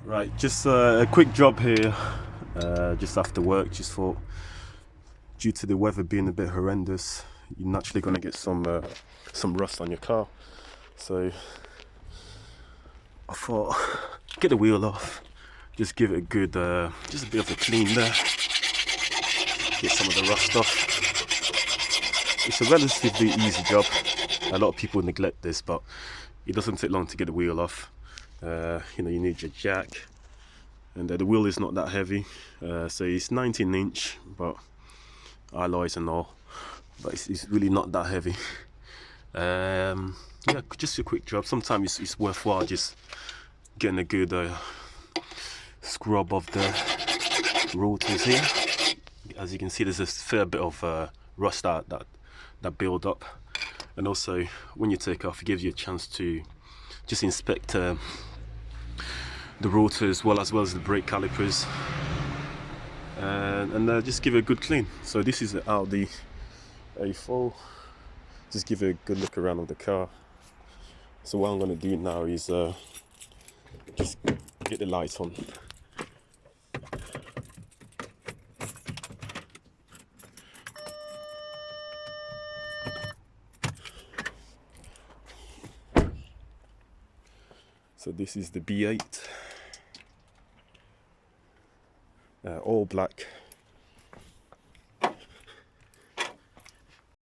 Right, just a quick job here, just after work. Just thought, due to the weather being a bit horrendous, you're naturally going to get some rust on your car. So I thought, get the wheel off, just give it a good, just a bit of a clean there, get some of the rust off. It's a relatively easy job. A lot of people neglect this, but it doesn't take long to get the wheel off. You need your jack, and the wheel is not that heavy, so it's 19-inch, but alloys and all, but it's really not that heavy. Yeah, just a quick job. Sometimes it's worthwhile just getting a good scrub of the rotors here. As you can see, there's a fair bit of rust that build up, and also when you take off, it gives you a chance to just inspect the rotor as well as the brake calipers, and just give it a good clean. So this is the Audi A4. Just give it a good look around of the car. So what I'm going to do now is just get the lights on. So this is the B8, all black,